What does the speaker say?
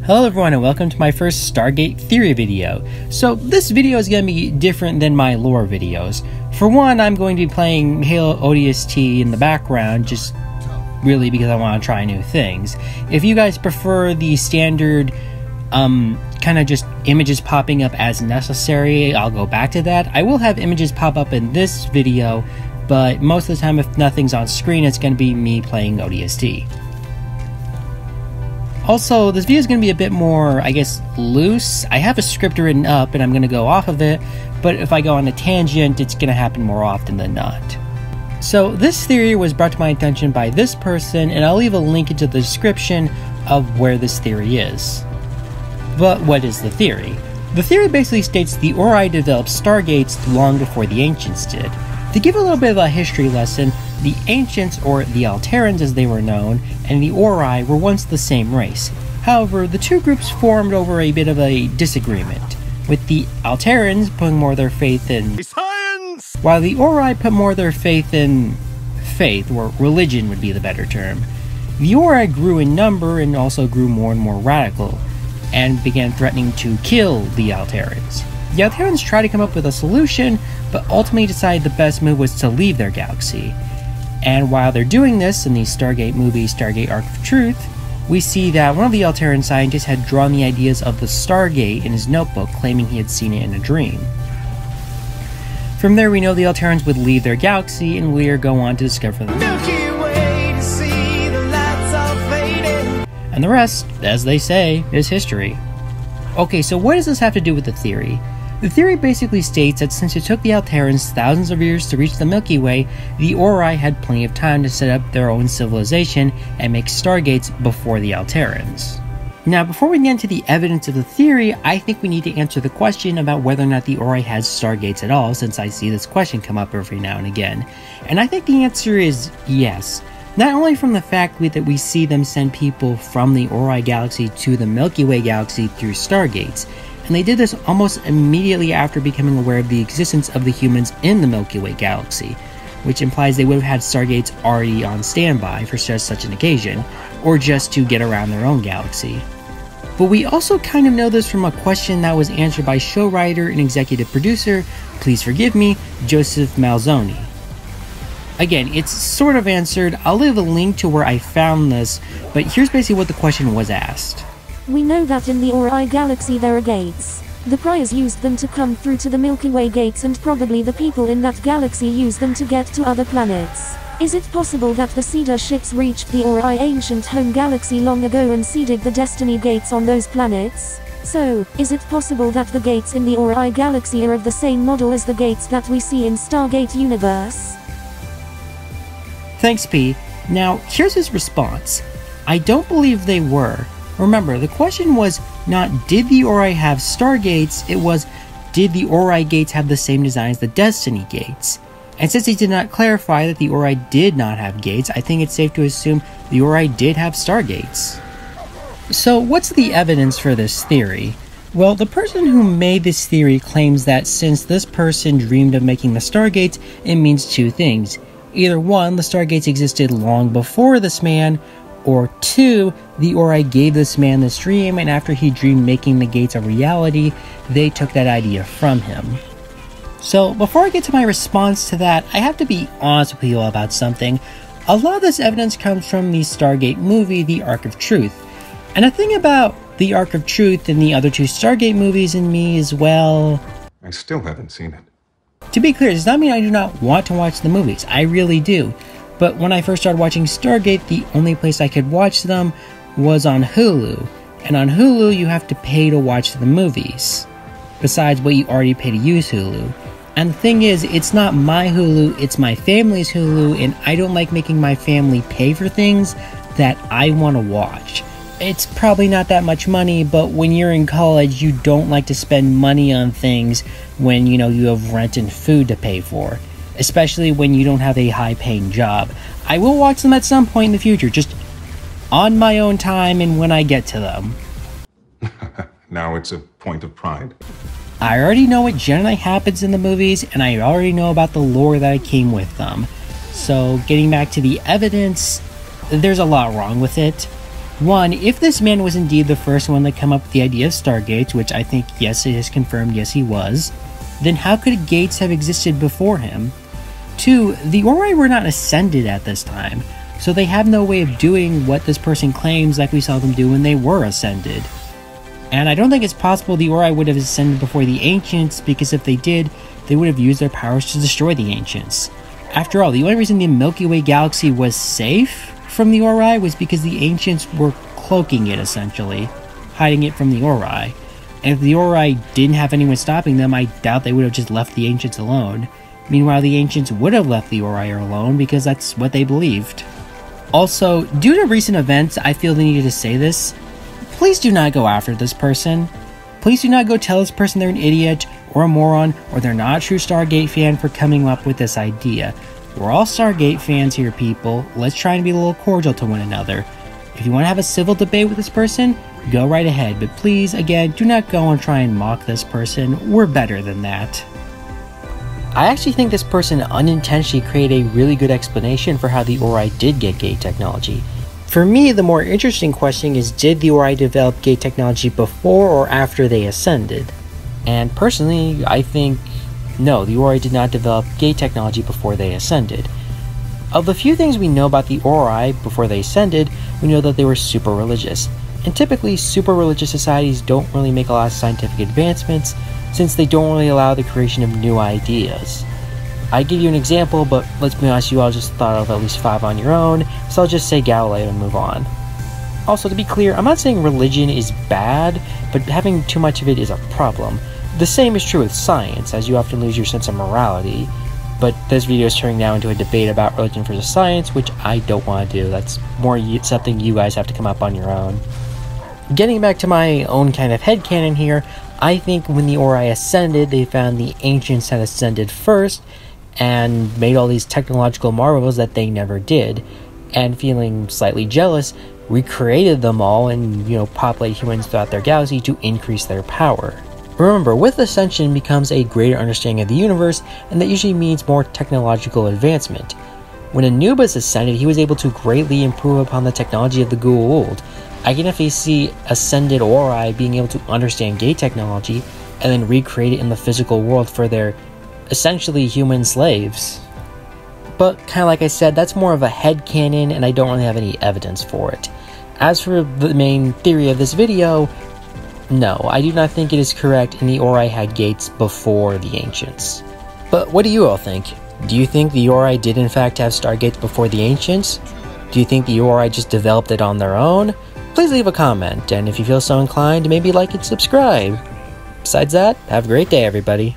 Hello everyone and welcome to my first Stargate Theory video. So this video is going to be different than my lore videos. For one, I'm going to be playing Halo ODST in the background, just really because I want to try new things. If you guys prefer the standard, kind of just images popping up as necessary, I'll go back to that. I will have images pop up in this video, but most of the time if nothing's on screen, it's going to be me playing ODST. Also, this video is going to be a bit more, I guess, loose. I have a script written up and I'm going to go off of it, but if I go on a tangent, it's going to happen more often than not. So this theory was brought to my attention by this person, and I'll leave a link into the description of where this theory is. But what is the theory? The theory basically states the Ori developed Stargates long before the Ancients did. To give a little bit of a history lesson, the Ancients, or the Alterans as they were known, and the Ori were once the same race. However, the two groups formed over a bit of a disagreement, with the Alterans putting more of their faith in science, while the Ori put more of their faith in faith, or religion would be the better term. The Ori grew in number and also grew more and more radical, and began threatening to kill the Alterans. The Alterans tried to come up with a solution, but ultimately decided the best move was to leave their galaxy. And while they're doing this in the Stargate movie Stargate Arc of Truth, we see that one of the Alteran scientists had drawn the ideas of the Stargate in his notebook, claiming he had seen it in a dream. From there we know the Alterans would leave their galaxy and we go on to discover the Milky Way to see the lights all fading. And the rest, as they say, is history. Okay, so what does this have to do with the theory? The theory basically states that since it took the Alterans thousands of years to reach the Milky Way, the Ori had plenty of time to set up their own civilization and make Stargates before the Alterans. Now, before we get into the evidence of the theory, I think we need to answer the question about whether or not the Ori has Stargates at all, since I see this question come up every now and again. And I think the answer is yes. Not only from the fact that we see them send people from the Ori galaxy to the Milky Way galaxy through Stargates, and they did this almost immediately after becoming aware of the existence of the humans in the Milky Way galaxy, which implies they would have had Stargates already on standby for just such an occasion, or just to get around their own galaxy. But we also kind of know this from a question that was answered by show writer and executive producer, please forgive me, Joseph Malzoni. Again, it's sort of answered. I'll leave a link to where I found this, but here's basically what the question was asked. We know that in the Ori galaxy there are gates. The Priors used them to come through to the Milky Way gates, and probably the people in that galaxy use them to get to other planets. Is it possible that the Cedar ships reached the Ori ancient home galaxy long ago and seeded the Destiny gates on those planets? So, is it possible that the gates in the Ori galaxy are of the same model as the gates that we see in Stargate universe? Thanks, P. Now, here's his response. I don't believe they were. Remember, the question was not did the Ori have Stargates, it was did the Ori gates have the same design as the Destiny gates? And since he did not clarify that the Ori did not have gates, I think it's safe to assume the Ori did have Stargates. So what's the evidence for this theory? Well, the person who made this theory claims that since this person dreamed of making the Stargates, it means two things. Either one, the Stargates existed long before this man, or two, the Ori gave this man this dream, and after he dreamed making the gates a reality, they took that idea from him. So, before I get to my response to that, I have to be honest with you all about something. A lot of this evidence comes from the Stargate movie, The Arc of Truth. And the thing about The Arc of Truth and the other two Stargate movies and me is, well, I still haven't seen it. To be clear, it does not mean I do not want to watch the movies. I really do. But when I first started watching Stargate, the only place I could watch them was on Hulu. And on Hulu, you have to pay to watch the movies, besides what you already pay to use Hulu. And the thing is, it's not my Hulu, it's my family's Hulu, and I don't like making my family pay for things that I want to watch. It's probably not that much money, but when you're in college, you don't like to spend money on things when, you have rent and food to pay for. Especially when you don't have a high-paying job. I will watch them at some point in the future, just on my own time and when I get to them. Now it's a point of pride. I already know what generally happens in the movies, and I already know about the lore that came with them. So, getting back to the evidence, there's a lot wrong with it. One, if this man was indeed the first one to come up with the idea of Stargates, which I think, yes, it is confirmed, yes, he was, then how could gates have existed before him? Two, the Ori were not ascended at this time, so they have no way of doing what this person claims like we saw them do when they were ascended. And I don't think it's possible the Ori would have ascended before the Ancients, because if they did, they would have used their powers to destroy the Ancients. After all, the only reason the Milky Way galaxy was safe from the Ori was because the Ancients were cloaking it, essentially, hiding it from the Ori. And if the Ori didn't have anyone stopping them, I doubt they would have just left the Ancients alone. Meanwhile, the Ancients would have left the Ori alone because that's what they believed. Also, due to recent events, I feel the need to say this. Please do not go after this person. Please do not go tell this person they're an idiot or a moron or they're not a true Stargate fan for coming up with this idea. We're all Stargate fans here, people. Let's try and be a little cordial to one another. If you want to have a civil debate with this person, go right ahead, but please, again, do not go and try and mock this person. We're better than that. I actually think this person unintentionally created a really good explanation for how the Ori did get gate technology. For me, the more interesting question is, did the Ori develop gate technology before or after they ascended? And personally, I think no, the Ori did not develop gate technology before they ascended. Of the few things we know about the Ori before they ascended, we know that they were super religious. And typically, super religious societies don't really make a lot of scientific advancements, since they don't really allow the creation of new ideas. I give you an example, but let's be honest, you all just thought of at least 5 on your own, so I'll just say Galileo and move on. Also, to be clear, I'm not saying religion is bad, but having too much of it is a problem. The same is true with science, as you often lose your sense of morality, but this video is turning now into a debate about religion versus science, which I don't want to do. That's more something you guys have to come up on your own. Getting back to my own kind of headcanon here, I think when the Ori ascended, they found the Ancients had ascended first, and made all these technological marvels that they never did, and feeling slightly jealous, recreated them all and, populate humans throughout their galaxy to increase their power. Remember, with ascension becomes a greater understanding of the universe, and that usually means more technological advancement. When Anubis ascended, he was able to greatly improve upon the technology of the Goa'uld. I can definitely see ascended Ori being able to understand gate technology, and then recreate it in the physical world for their essentially human slaves. But kind of like I said, that's more of a headcanon and I don't really have any evidence for it. As for the main theory of this video, no, I do not think it is correct and the Ori had gates before the Ancients. But what do you all think? Do you think the Ori did in fact have Stargates before the Ancients? Do you think the Ori just developed it on their own? Please leave a comment, and if you feel so inclined, maybe like and subscribe. Besides that, have a great day, everybody.